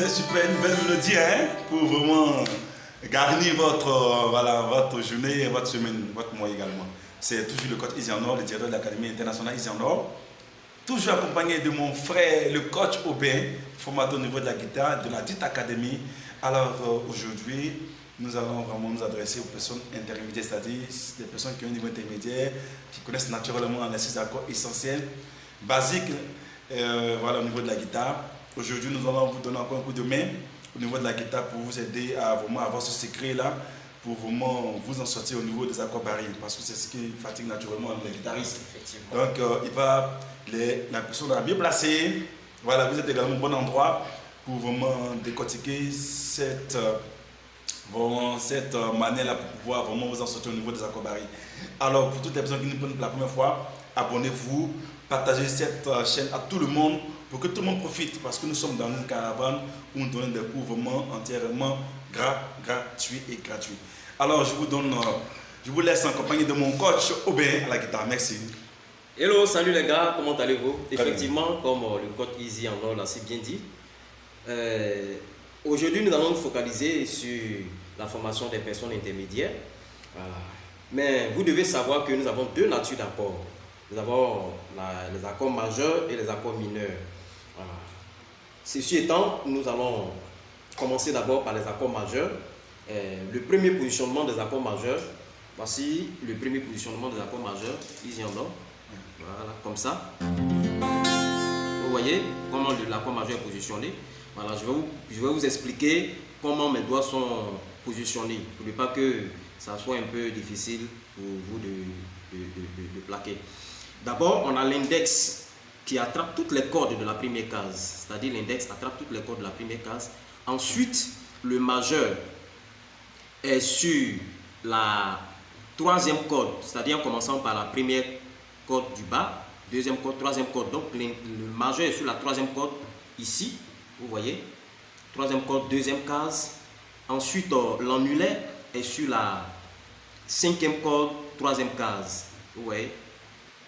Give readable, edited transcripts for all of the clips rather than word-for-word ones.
c'était super, une belle mélodie, hein, pour vraiment garnir votre journée, votre semaine, votre mois également. C'est toujours le coach Easy en Or, le directeur de l'Académie internationale Easy en Or. Toujours accompagné de mon frère, le coach Aubin, formateur au niveau de la guitare, de la dite académie. Alors aujourd'hui, nous allons vraiment nous adresser aux personnes intermédiaires, c'est-à-dire des personnes qui ont un niveau intermédiaire, qui connaissent naturellement les 6 accords essentiels, basiques, voilà, au niveau de la guitare. Aujourd'hui, nous allons vous donner encore un coup de main au niveau de la guitare pour vous aider à vraiment avoir ce secret-là, pour vraiment vous en sortir au niveau des accords barils, parce que c'est ce qui fatigue naturellement les guitaristes. Donc, la personne est bien placée. Voilà, vous êtes également au bon endroit pour vraiment décortiquer cette manière-là pour pouvoir vraiment vous en sortir au niveau des accords barils. Alors, pour toutes les personnes qui nous prennent pour la première fois, abonnez-vous, partagez cette chaîne à tout le monde pour que tout le monde profite, parce que nous sommes dans une caravane où nous donnons des cours vraiment entièrement gratuits et gratuits. Alors, je vous laisse en compagnie de mon coach Aubin à la guitare. Merci. Hello, salut les gars, comment allez-vous? Effectivement, comme le coach Easy en Or l'a si bien dit, aujourd'hui nous allons nous focaliser sur la formation des personnes intermédiaires. Voilà. Mais vous devez savoir que nous avons deux natures d'accords. Nous avons les accords majeurs et les accords mineurs. Voilà. Ceci étant, nous allons commencer d'abord par les accords majeurs. Le premier positionnement des accords majeurs, voici le premier positionnement des accords majeurs, Easy en Or. Voilà, comme ça. Vous voyez comment l'accord majeur est positionné. Voilà, je vais vous expliquer comment mes doigts sont positionnés pour ne pas que ça soit un peu difficile pour vous de plaquer. D'abord, on a l'index qui attrape toutes les cordes de la première case, c'est-à-dire l'index attrape toutes les cordes de la première case. Ensuite, le majeur est sur la troisième corde, c'est-à-dire en commençant par la première corde du bas, deuxième corde, troisième corde. Donc le majeur est sur la troisième corde ici, vous voyez, troisième corde, deuxième case. Ensuite, l'annulaire est sur la cinquième corde, troisième case, vous voyez.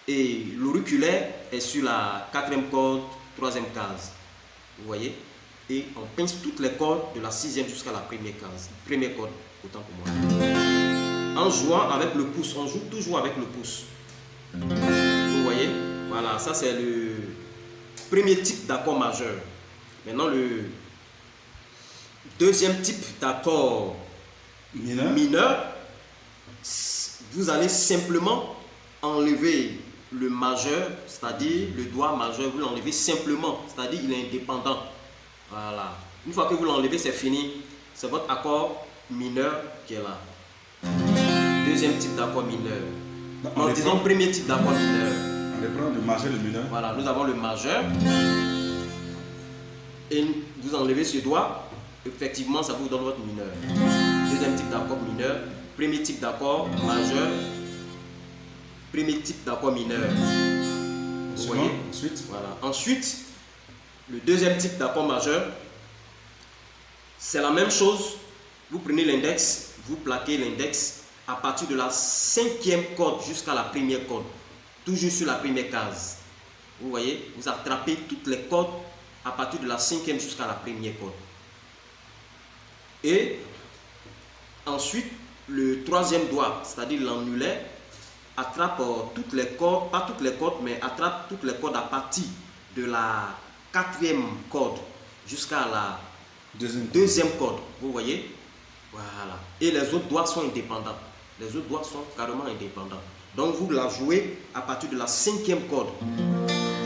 Et l'auriculaire est sur la quatrième corde, troisième case, vous voyez. Et on pince toutes les cordes de la sixième jusqu'à la première case, première corde, autant pour moi. En jouant avec le pouce, on joue toujours avec le pouce. Vous voyez, voilà, ça c'est le premier type d'accord majeur. Maintenant, le deuxième type d'accord mineur, vous allez simplement enlever le majeur, c'est-à-dire le doigt majeur, vous l'enlevez simplement, c'est-à-dire il est indépendant. Voilà. Une fois que vous l'enlevez, c'est fini. C'est votre accord mineur qui est là. Deuxième type d'accord mineur. Non, disons premier type d'accord mineur. On reprend le majeur et le mineur. Voilà, nous avons le majeur. Et vous enlevez ce doigt, effectivement, ça vous donne votre mineur. Deuxième type d'accord mineur. Premier type d'accord majeur. Premier type d'accord mineur. Vous voyez? Ensuite. Voilà. Ensuite, le deuxième type d'accord majeur, c'est la même chose. Vous prenez l'index, vous plaquez l'index à partir de la cinquième corde jusqu'à la première corde, toujours sur la première case. Vous voyez, vous attrapez toutes les cordes à partir de la cinquième jusqu'à la première corde. Et ensuite, le troisième doigt, c'est-à-dire l'annulaire, attrape toutes les cordes, pas toutes les cordes, mais attrape toutes les cordes à partir de la quatrième corde jusqu'à la deuxième corde. Vous voyez, voilà. Et les autres doigts sont indépendants. Les autres doigts sont carrément indépendants. Donc vous la jouez à partir de la cinquième corde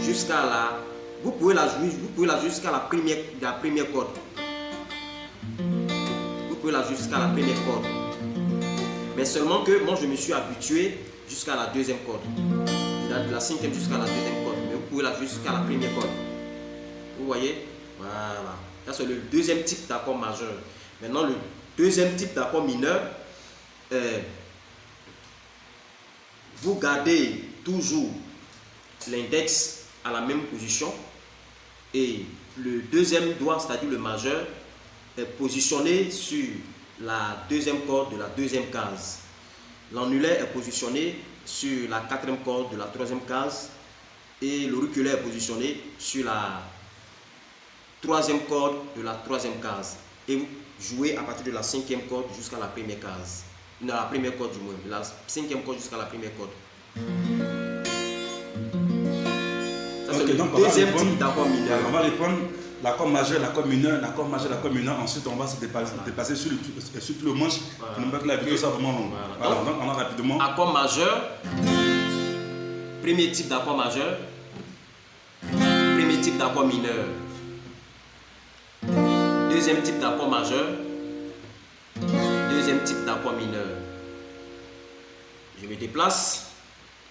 jusqu'à la... Vous pouvez la jouer jusqu'à la première corde. Vous pouvez la jouer jusqu'à la première corde. Mais seulement que moi je me suis habitué jusqu'à la deuxième corde. De la cinquième jusqu'à la deuxième corde. Mais vous pouvez la jouer jusqu'à la première corde. Vous voyez? Voilà. Ça c'est le deuxième type d'accord majeur. Maintenant le deuxième type d'accord mineur, vous gardez toujours l'index à la même position et le deuxième doigt, c'est-à-dire le majeur, est positionné sur la deuxième corde de la deuxième case. L'annulaire est positionné sur la quatrième corde de la troisième case et l'auriculaire est positionné sur la troisième corde de la troisième case. Et vous jouez à partir de la cinquième corde jusqu'à la première case. Non, la première corde du moins. De la cinquième corde jusqu'à la première corde. Ça, c'est le deuxième type d'accord mineur. On va répondre l'accord majeur, l'accord mineur, l'accord majeur, l'accord mineur. Ensuite, on va se dépasser sur tout le manche. Pour ne pas que la vidéo soit vraiment longue. Voilà. Donc, on a rapidement. Accord majeur. Premier type d'accord majeur. Premier type d'accord mineur. Deuxième type d'accord majeur. Deuxième type d'accord mineur. Je me déplace.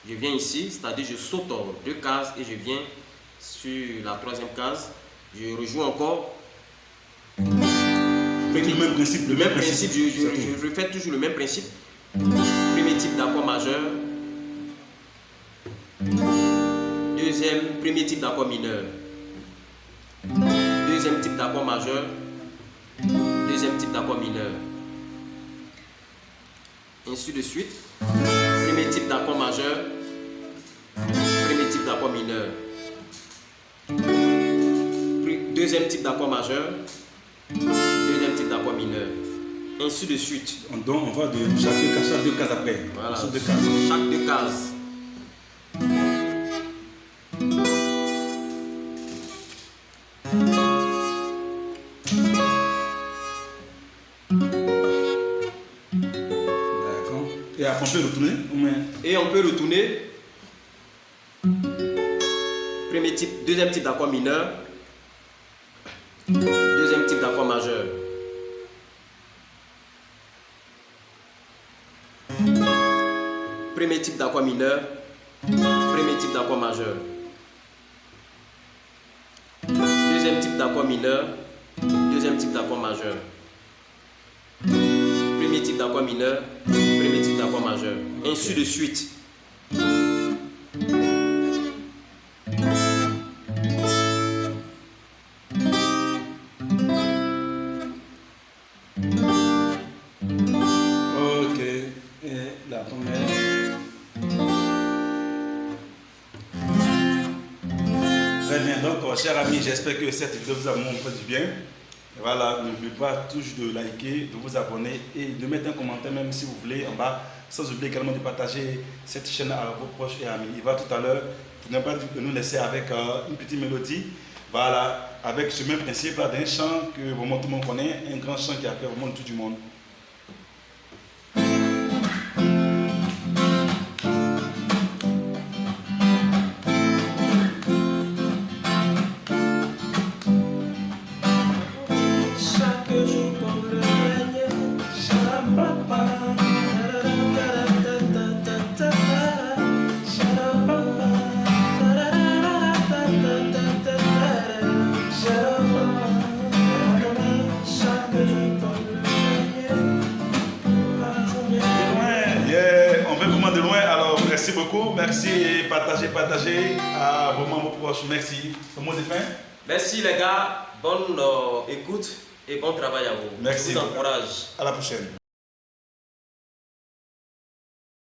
Je viens ici, c'est-à-dire je saute en 2 cases et je viens sur la troisième case. Je rejoue encore. Avec le même principe. Le même principe, je refais toujours le même principe. Premier type d'accord majeur. Premier type d'accord mineur. Deuxième type d'accord majeur. Deuxième type d'accord mineur. Ainsi de suite. Premier type d'accord majeur. Premier type d'accord mineur. Deuxième type d'accord majeur. Deuxième type d'accord mineur. Ainsi de suite. Donc on va de chaque 2 cases après. Voilà. Chaque 2 cases. Chaque 2 cases. D'accord. Et après on peut retourner. Et on peut retourner. Deuxième type d'accord mineur. Deuxième type d'accord majeur. Premier type d'accord mineur. Premier type d'accord majeur. Deuxième type d'accord mineur. Deuxième type d'accord majeur. Premier type d'accord mineur. Premier type d'accord majeur. Ainsi de suite. Ok. Et la première. Très bien. Donc, chers amis, j'espère que cette vidéo vous a fait du bien. Voilà, n'oubliez pas toujours de liker, de vous abonner et de mettre un commentaire même si vous voulez en bas. Sans oublier également de partager cette chaîne à vos proches et amis. Il va tout à l'heure, pour ne pas nous laisser avec une petite mélodie. Voilà, avec ce même principe là d'un chant que vraiment tout le monde connaît, un grand chant qui a fait vraiment le tour du monde. Merci beaucoup, merci et partagez à vos membres proches. Merci. Le mot de fin. Merci les gars, bonne écoute et bon travail à vous. Merci. Je vous encourage. À la prochaine.